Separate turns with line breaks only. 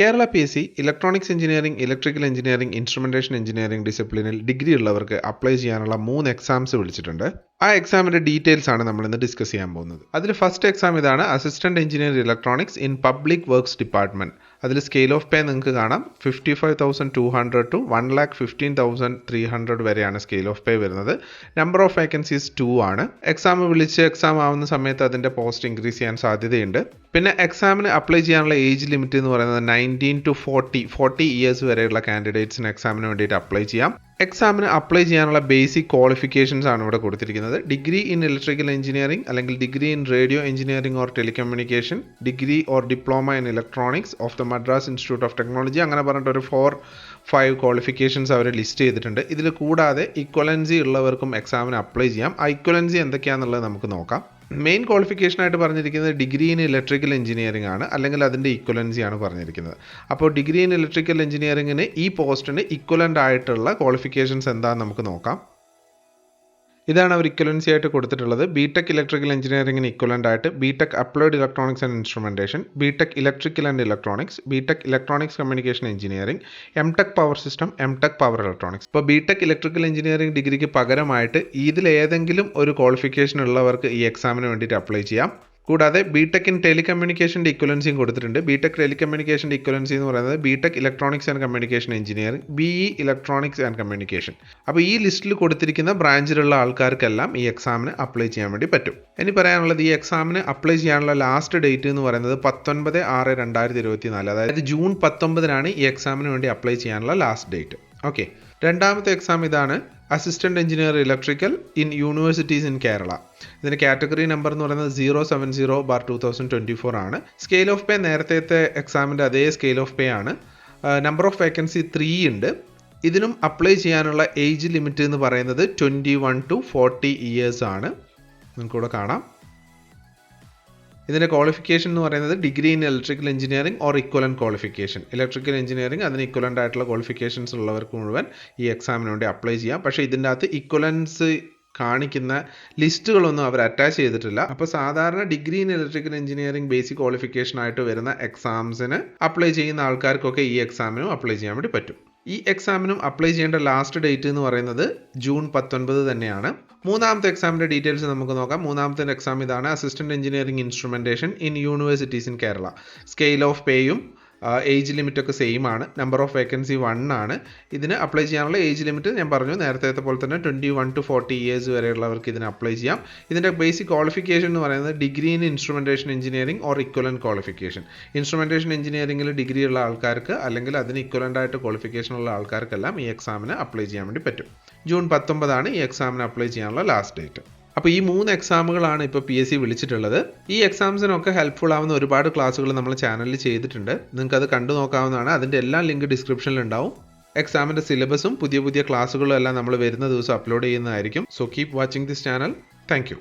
Kerala PSC electronics engineering, electrical engineering, instrumentation engineering ഡിസിപ്ലിനിൽ degree ഉള്ളവർക്ക് apply ചെയ്യാനുള്ള 3 എക്സാംസ് വിളിച്ചിട്ടുണ്ട്. ആ എക്സാമിന്റെ ഡീറ്റെയിൽസ് ആണ് നമ്മൾ ഇന്ന് ഡിസ്കസ് ചെയ്യാൻ പോകുന്നത്. അതിൽ ഫസ്റ്റ് എക്സാം ഇതാണ്, assistant engineer electronics in public works department. അതിൽ സ്കെയിൽ ഓഫ് പേ നിങ്ങൾക്ക് കാണാം. 55,200 to 1,15,300 വരെയാണ് സ്കെയിൽ ഓഫ് പേ വരുന്നത്. നമ്പർ ഓഫ് വേക്കൻസീസ് 2 ആണ്. എക്സാം വിളിച്ച് എക്സാം ആവുന്ന സമയത്ത് അതിന്റെ പോസ്റ്റ് ഇൻക്രീസ് ചെയ്യാൻ സാധ്യതയുണ്ട്. പിന്നെ എക്സാമിന് അപ്ലൈ ചെയ്യാനുള്ള ഏജ് ലിമിറ്റ് എന്ന് പറയുന്നത് 19 to 40 ഇയേഴ്സ് വരെയുള്ള കാൻഡിഡേറ്റ്സിന് എക്സാമിന് വേണ്ടിയിട്ട് അപ്ലൈ ചെയ്യാം. എക്സാമിന് അപ്ലൈ ചെയ്യാനുള്ള ബേസിക് ക്വാളിഫിക്കേഷൻസ് ആണ് ഇവിടെ കൊടുത്തിരിക്കുന്നത്. ഡിഗ്രി ഇൻ ഇലക്ട്രിക്കൽ എഞ്ചിനീയറിംഗ് അല്ലെങ്കിൽ degree in radio engineering or telecommunication, degree or diploma in electronics of the Madras institute of technology, അങ്ങനെ പറഞ്ഞിട്ട് ഒരു 4-5 ക്വാളിഫിക്കേഷൻസ് അവർ ലിസ്റ്റ് ചെയ്തിട്ടുണ്ട്. ഇതിൽ കൂടാതെ ഇക്വലൻസി ഉള്ളവർക്കും എക്സാമിന് അപ്ലൈ ചെയ്യാം. ആ ഇക്വലൻസി എന്തൊക്കെയാണെന്നുള്ളത് നമുക്ക് നോക്കാം. മെയിൻ ക്വാളിഫിക്കേഷൻ ആയിട്ട് പറഞ്ഞിരിക്കുന്നത് ഡിഗ്രി ഇൻ ഇലക്ട്രിക്കൽ എഞ്ചിനീയറിംഗ് ആണ്, അല്ലെങ്കിൽ അതിൻ്റെ ഇക്വലൻസി ആണ് പറഞ്ഞിരിക്കുന്നത്. അപ്പോൾ ഡിഗ്രി ഇൻ ഇലക്ട്രിക്കൽ എഞ്ചിനീയറിംഗിന് ഈ പോസ്റ്റിന് ഇക്വലൻ്റ് ആയിട്ടുള്ള ക്വാളിഫിക്കേഷൻസ് എന്താണെന്ന് നമുക്ക് നോക്കാം. ഇതാണ് അവർ ഇക്വലൻസി ആയിട്ട് കൊടുത്തിട്ടുള്ളത്. ബിടെക് ഇലക്ട്രിക്കൽ എഞ്ചിനീയറിംഗിന് ഇക്വലൻ്റ് ആയിട്ട് BTech applied electronics and instrumentation, BTech electrical and electronics, BTech electronics communication engineering, MTech power system, MTech power electronics. ഇപ്പോൾ ബിടെക് ഇലക്ട്രിക്കൽ എഞ്ചിനീയറിംഗ് ഡിഗ്രിക്ക് പകരമായിട്ട് ഇതിലേതെങ്കിലും ഒരു ക്വാളിഫിക്കേഷൻ ഉള്ളവർക്ക് ഈ എക്സാമിന് വേണ്ടിയിട്ട് അപ്ലൈ ചെയ്യാം. കൂടാതെ ബിടെക് ഇൻ ടെലികമ്മ്യൂണിക്കേഷൻ്റെ ഇക്വലൻസിയും കൊടുത്തിട്ടുണ്ട്. ബിടെക് ടെലികമ്മ്യൂണിക്കേഷൻ്റെ ഇക്വലൻസി എന്ന് പറയുന്നത് BTech electronics and communication engineering, BE electronics and communication. അപ്പോൾ ഈ ലിസ്റ്റിൽ കൊടുത്തിരിക്കുന്ന ബ്രാഞ്ചിലുള്ള ആൾക്കാർക്കെല്ലാം ഈ എക്സാമിന് അപ്ലൈ ചെയ്യാൻ വേണ്ടി പറ്റും. ഇനി പറയാനുള്ളത്, ഈ എക്സാമിന് അപ്ലൈ ചെയ്യാനുള്ള ലാസ്റ്റ് ഡേറ്റ് എന്ന് പറയുന്നത് 19/6/2024, അതായത് ജൂൺ 19 ഈ എക്സാമിന് വേണ്ടി അപ്ലൈ ചെയ്യാനുള്ള ലാസ്റ്റ് ഡേറ്റ്. ഓക്കെ, രണ്ടാമത്തെ എക്സാം ഇതാണ്, assistant engineer electrical in universities in Kerala. ഇതിൻ്റെ കാറ്റഗറി നമ്പർ എന്ന് പറയുന്നത് 070/2024 ആണ്. സ്കെയിൽ ഓഫ് പേ നേരത്തെ എക്സാമിൻ്റെ അതേ സ്കെയിൽ ഓഫ് പേ ആണ്. നമ്പർ ഓഫ് വേക്കൻസി 3 ഉണ്ട്. ഇതിനും അപ്ലൈ ചെയ്യാനുള്ള ഏജ് ലിമിറ്റ് എന്ന് പറയുന്നത് 21 to 40 ഇയേഴ്സ് ആണ്. നിങ്ങൾക്കിവിടെ കാണാം. ഇതിൻ്റെ ക്വാളിഫിക്കേഷൻ എന്ന് പറയുന്നത് degree in electrical engineering or equivalent qualification. Electrical engineering അതിന് ഇക്വലൻ്റ് ആയിട്ടുള്ള ക്വാളിഫിക്കേഷൻസ് ഉള്ളവർക്ക് മുഴുവൻ ഈ എക്സാമിന് വേണ്ടി അപ്ലൈ ചെയ്യാം. പക്ഷേ ഇതിൻ്റെ അകത്ത് ഇക്വലൻസ് കാണിക്കുന്ന ലിസ്റ്റുകളൊന്നും അവർ അറ്റാച്ച് ചെയ്തിട്ടില്ല. അപ്പോൾ സാധാരണ degree in electrical engineering basic qualification ആയിട്ട് വരുന്ന എക്സാംസിന് അപ്ലൈ ചെയ്യുന്ന ആൾക്കാർക്കൊക്കെ ഈ എക്സാമിനും അപ്ലൈ ചെയ്യാൻ വേണ്ടി പറ്റും. ഈ എക്സാമിനും അപ്ലൈ ചെയ്യേണ്ട ലാസ്റ്റ് ഡേറ്റ് എന്ന് പറയുന്നത് ജൂൺ 19 തന്നെയാണ്. മൂന്നാമത്തെ എക്സാമിൻ്റെ ഡീറ്റെയിൽസ് നമുക്ക് നോക്കാം. മൂന്നാമത്തെ എക്സാം ഇതാണ്, assistant engineering instrumentation in universities in Kerala. Scale of പേയും ഏജ് ലിമിറ്റ് ഒക്കെ സെയിം ആണ്. നമ്പർ ഓഫ് വേക്കൻസി 1 ആണ്. ഇതിന് അപ്ലൈ ചെയ്യാനുള്ള ഏജ് ലിമിറ്റ് ഞാൻ പറഞ്ഞു നേരത്തെ പോലെ തന്നെ 21 to 40 ഇയേഴ്സ് വരെയുള്ളവർക്ക് ഇതിന് അപ്ലൈ ചെയ്യാം. ഇതിൻ്റെ ബേസിക് ക്വാളിഫിക്കേഷൻ എന്ന് പറയുന്നത് degree in instrumentation engineering or equivalent qualification. Instrumentation എഞ്ചിനീയറിംഗിൽ ഡിഗ്രി ഉള്ള ആൾക്കാർക്ക് അല്ലെങ്കിൽ അതിന് ഇക്വലന്റ് ആയിട്ട് ക്വാളിഫിക്കേഷൻ ഉള്ള ആൾക്കാർക്കെല്ലാം ഈ എക്സാമിന് അപ്ലൈ ചെയ്യാൻ വേണ്ടി പറ്റും. ജൂൺ 19 ഈ എക്സാമിന് അപ്ലൈ ചെയ്യാനുള്ള ലാസ്റ്റ് ഡേറ്റ്. അപ്പോൾ ഈ 3 എക്സാമുകളാണ് ഇപ്പോൾ PSC വിളിച്ചിട്ടുള്ളത്. ഈ എക്സാംസിനൊക്കെ ഹെൽപ്ഫുൾ ആവുന്ന ഒരുപാട് ക്ലാസ്സുകൾ നമ്മൾ ചാനലിൽ ചെയ്തിട്ടുണ്ട്. നിങ്ങൾക്ക് അത് കണ്ടു നോക്കാവുന്നതാണ്. അതിൻ്റെ എല്ലാ ലിങ്ക് ഡിസ്ക്രിപ്ഷനിൽ ഉണ്ടാവും. എക്സാമിൻ്റെ സിലബസും പുതിയ ക്ലാസ്സുകളും എല്ലാം നമ്മൾ വരുന്ന ദിവസം അപ്ലോഡ് ചെയ്യുന്നതായിരിക്കും. So keep watching this channel. Thank you.